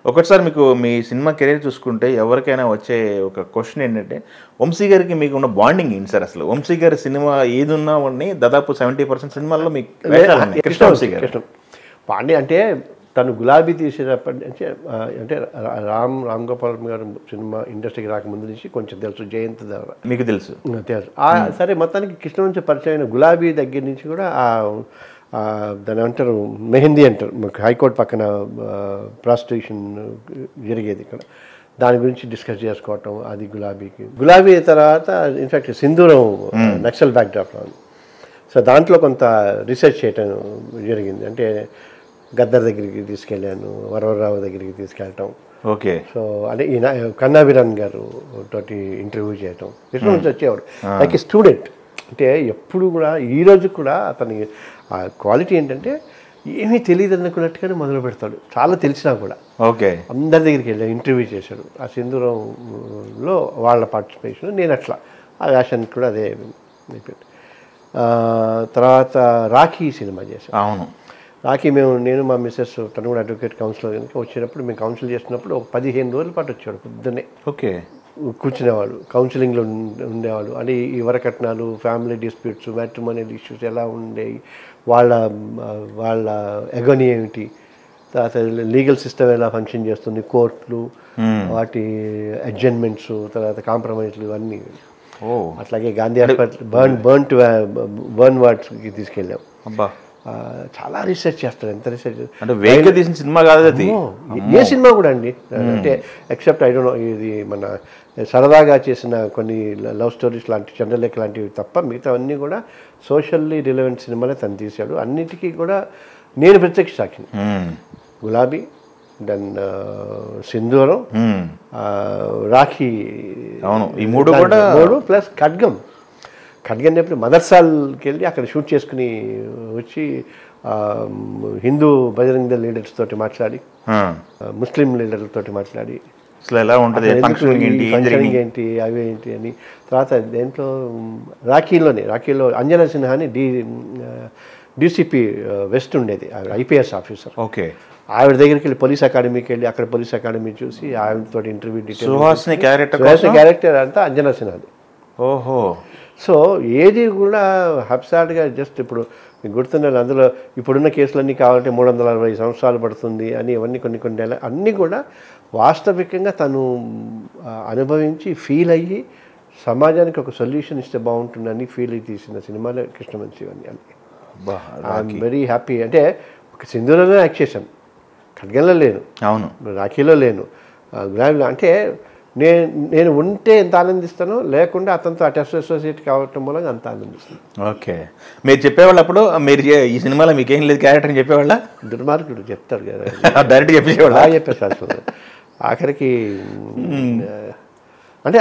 ఒకసారి మీకు మీ cinema career చూసుకుంటే ఎవరికైనా వచ్చే ఒక క్వశ్చన్ ఏంటంటే వంశీ గారికి మీకు ఉన్న బాండింగ్ ఏంటి సార్? అసలు వంశీ గారి సినిమా ఏది ఉన్నా దాదాపు 70% సినిమాల్లో మీకు కృష్ణ వంశీ గారు బాండింగ్ అంటే తను గులాబీ తీసేటప్పటి నుంచి అంటే రామ్ గోపాల్ గారు సినిమా ఇండస్ట్రీకి రాకముందు నుంచి కొంచెం తెలుసు, జయంత్ ద్వారా మీకు తెలుసు. సరే మొత్తానికి కృష్ణ నుంచి పరిచయం అయిన గులాబీ దగ్గర నుంచి కూడా దాని అంటారు మెహందీ అంటారు, మాకు హైకోర్టు పక్కన ప్రాస్టిట్యూషన్ జరిగేది ఇక్కడ, దాని గురించి డిస్కస్ చేసుకోవటం, అది గులాబీ తర్వాత ఇన్ఫ్యాక్ట్ సింధూరం నక్సల్ బ్యాక్డ్రాప్లో. సో దాంట్లో కొంత రీసెర్చ్ చేయటం జరిగింది. అంటే గద్దర్ దగ్గరికి తీసుకెళ్ళాను, వరవరరావు దగ్గరికి తీసుకెళ్ళటం. ఓకే. సో అంటే ఈయన కన్నాభిరాన్ గారు తోటి ఇంటర్వ్యూ చేయటం, కృష్ణ నుంచి వచ్చేవాడు లైక్ ఏ స్టూడెంట్. అంటే ఎప్పుడు కూడా ఈరోజు కూడా అతని ఆ క్వాలిటీ ఏంటంటే ఏమీ తెలియదు అనుకున్నట్టుగానే మొదలు పెడతాడు, చాలా తెలిసినా కూడా. ఓకే. అందరి దగ్గరికి వెళ్ళి ఇంటర్వ్యూ చేశాడు. ఆ సింధూరంలో వాళ్ళ పార్టిసిపేషన్, నేను అట్లా ఆ వేషానికి కూడా అదే అయిపోయింది. తర్వాత రాఖీ సినిమా చేశాను. అవును, రాఖీ నేను మా మిస్సెస్ తను కూడా అడ్వకేట్ కౌన్సిలర్ కనుక వచ్చినప్పుడు మేము కౌన్సిల్ చేసినప్పుడు ఒక 15 రోజుల పాటు వచ్చాడు పొద్దున్నే. ఓకే. కూర్చునేవాడు, కౌన్సిలింగ్లో ఉండేవాడు. అంటే ఈ వరకట్నాలు, ఫ్యామిలీ డిస్ప్యూట్స్, మ్యాట్రిమోనియల్ ఇష్యూస్ ఎలా ఉండేవి, వాళ్ళ ఎగోని ఏమిటి, తర్వాత లీగల్ సిస్టమ్ ఎలా ఫంక్షన్ చేస్తుంది, కోర్టులు, వాటి అడ్జస్ట్మెంట్స్, తర్వాత కాంప్రమైజ్లు ఇవన్నీ. అట్లాగే గాంధీ హాస్పిటల్ బర్న్ వార్డ్స్కి తీసుకెళ్ళాం. అబ్బా, చాలా రీసెర్చ్ చేస్తాడు. ఎంత రీసెర్చ్ అంటే వేగంగా తీసిన సినిమా కాదు అది, ఏ సినిమా కూడా అండి. అంటే ఎక్సెప్ట్ ఐ డోంట్ నో, ఇది మన సరదాగా చేసిన కొన్ని లవ్ స్టోరీస్ లాంటి, చంద్రలేఖ లాంటివి తప్ప మిగతా అన్నీ కూడా సోషల్లీ రిలవెంట్ సినిమాలే తను తీశాడు. అన్నిటికీ కూడా నేను ప్రత్యక్ష సాక్షిని. గులాబీ, దెన్ సింధూరం, రాఖీ, అవును, ఈ మూడు ప్లస్ ఖడ్గం ఎప్పుడు మదర్సాల్కి వెళ్ళి అక్కడ షూట్ చేసుకుని వచ్చి హిందూ బజరంగ దళ లీడర్స్ తోటి మాట్లాడి, ముస్లిం లీడర్లతోటి మాట్లాడి అసలు ఎలా ఉంటుంది, ఫంక్షనింగ్ ఏంటి, అవి ఏంటి అని. తర్వాత దేంట్లో రాఖీలో అంజనా సిన్హా అని డీసీపీ వెస్ట్ ఉండేది, ఐపీఎస్ ఆఫీసర్. ఓకే. ఆవిడ దగ్గరికి వెళ్ళి పోలీస్ అకాడమీకి వెళ్ళి అక్కడ పోలీస్ అకాడమీ చూసి ఆవిడతో ఇంటర్వ్యూ సుహాసిని క్యారెక్టర్ అంతా అంజనా సిన్హాది. ఓహో. సో ఏది కూడా హబ్సాడ్గా జస్ట్ ఇప్పుడు మీకు గుర్తున్నారు, అందులో ఇప్పుడున్న కేసులన్నీ కావాలంటే 360 సంవత్సరాలు పడుతుంది అని ఇవన్నీ కొన్ని అన్నీ కూడా వాస్తవికంగా తను అనుభవించి ఫీల్ అయ్యి సమాజానికి ఒక సొల్యూషన్ ఇస్తే బాగుంటుందని ఫీల్ అయ్యి తీసిన సినిమాలో కృష్ణవంశీ ఇవన్నీ. I'm very happy. అంటే ఒక సింధూరంలో యాక్ట్ చేశాను, ఖడ్గంలో లేను, అవును, రాఖీలో లేను, గులాబీలో. అంటే నేను ఉంటే ఎంత ఆనందిస్తానో, లేకుండా అతనితో అసోసియేట్ కావటం మూలంగా అంత ఆనందిస్తాను. ఓకే. మీరు చెప్పేవాళ్ళు అప్పుడు మీరు ఈ సినిమాలో మీకేం లేదు క్యారెక్టర్ అని చెప్పేవాళ్ళ? దుర్మార్గుడు చెప్తాడు కదా, డైరెక్ట్ చెప్పేవాళ్ళ? చెప్పేసారు ఆఖరికి. అంతే.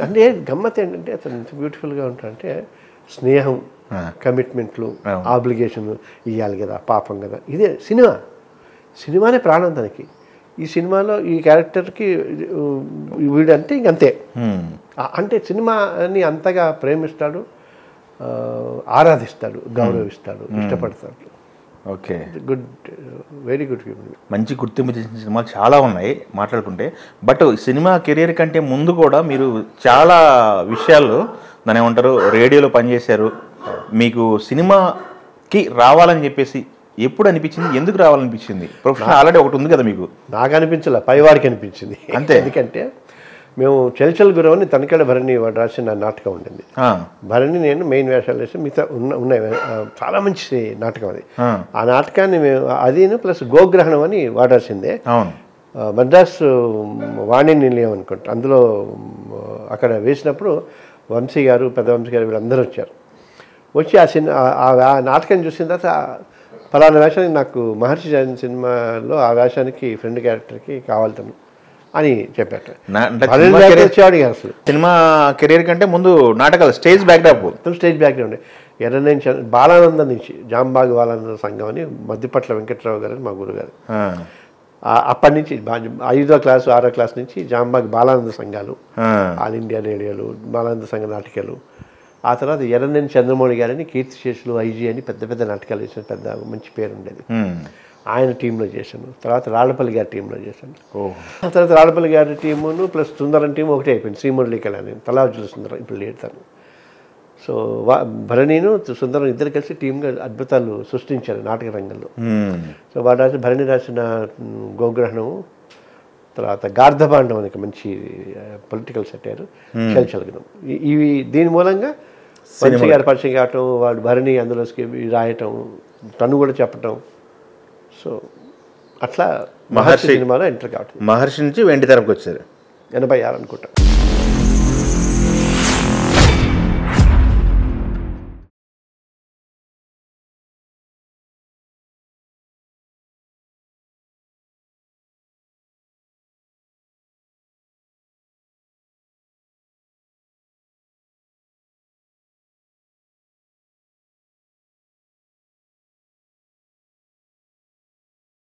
అంటే గమ్మత్ ఏంటంటే అతను ఎంత బ్యూటిఫుల్గా ఉంటాడంటే, స్నేహం, కమిట్మెంట్లు, ఆబ్లిగేషన్ ఇవ్వాలి కదా, పాపం కదా, ఇదే సినిమానే ప్రాణం తనకి. ఈ సినిమాలో ఈ క్యారెక్టర్కి వీడంటే ఇంకంతే. అంటే సినిమాని అంతగా ప్రేమిస్తాడు, ఆరాధిస్తాడు, గౌరవిస్తాడు, ఇష్టపడతాడు. ఓకే. Good, very good. మంచి గుర్తింపు చేసిన సినిమాలు చాలా ఉన్నాయి మాట్లాడుకుంటే. బట్ సినిమా కెరీర్ కంటే ముందు కూడా మీరు చాలా విషయాల్లో దాని ఏమంటారు రేడియోలో పనిచేశారు. మీకు సినిమాకి రావాలని చెప్పేసి ఎప్పుడు అనిపించింది, ఎందుకు రావాలనిపించింది? ప్రొఫెషన్ ఆల్రెడీ ఒకటి ఉంది కదా మీకు. నాకు అనిపించలే, పైవాడికి అనిపించింది అంతే. ఎందుకంటే మేము చల్చల్ గురవని తనకడ భరణి వాడు రాసిన నాటకం ఉండింది. భరణి నేను మెయిన్ వేషాలు వేసి మిగతా ఉన్నాయి. చాలా మంచి నాటకం అది. ఆ నాటకాన్ని మేము అదిను ప్లస్ గోగ్రహణం అని వాడాల్సిందే. మద్రాసు వాణి నిలయం అనుకుంటా. అందులో అక్కడ వేసినప్పుడు వంశీ గారు, పెద్ద వంశీ గారు వీళ్ళందరూ వచ్చారు. వచ్చి ఆ నాటకం చూసిన తర్వాత ఫలానా వేషానికి నాకు మహర్షి సినిమాలో ఆ వేషానికి ఫ్రెండ్ క్యారెక్టర్కి కావాలి అని చెప్పారు. సినిమా కెరీర్ కంటే ముందు నాటకాలు, stage backdrop. Stage background ఎర్రనేని Balanandam నుంచి, జాంబాగ్ బాలానంద సంఘం అని మద్దిపట్ల వెంకట్రావు గారు మా గురుగారు. అప్పటి నుంచి 5వ క్లాసు 6వ క్లాస్ నుంచి జాంబాగ్ బాలానంద సంఘాలు, ఆల్ ఇండియా రేడియోలు, బాలానంద సంఘ నాటకాలు. ఆ తర్వాత ఎర్రనేని చంద్రమౌళి గారని కీర్తిశేషులు, ఐజీ అని పెద్ద పెద్ద నాటకాలు వేసిన పెద్ద మంచి పేరు ఉండేది. ఆయన టీంలో చేశాను. తర్వాత రాళ్లపల్లి గారి టీంలో చేశాను. ఓ ఆ తర్వాత రాళ్లపల్లి గారి టీమును ప్లస్ సుందరం టీం ఒకటే అయిపోయింది. శ్రీమురళీ కళ్యాణ్ తలాజుల సుందరం ఇప్పుడు లేడతాను. సో భరణిను సుందరం ఇద్దరు కలిసి టీంగా అద్భుతాలు సృష్టించారు నాటక రంగంలో. సో వాడు రాసిన భరణి రాసిన గోగ్రహణం, తర్వాత గార్ధబాండం అనే మంచి పొలిటికల్ సెటైర్, చల్చలగనం, ఇవి దీని మూలంగా వంశీ గారు పరిచయం కావటం, వాడు భరణి అందులోకి రాయటం, తను కూడా చెప్పటం. సో అట్లా మహర్షి సినిమాలో ఎంటర్ కావటం. మహర్షి నుంచి వెండి తెరకు వచ్చారు 86 అనుకుంటా.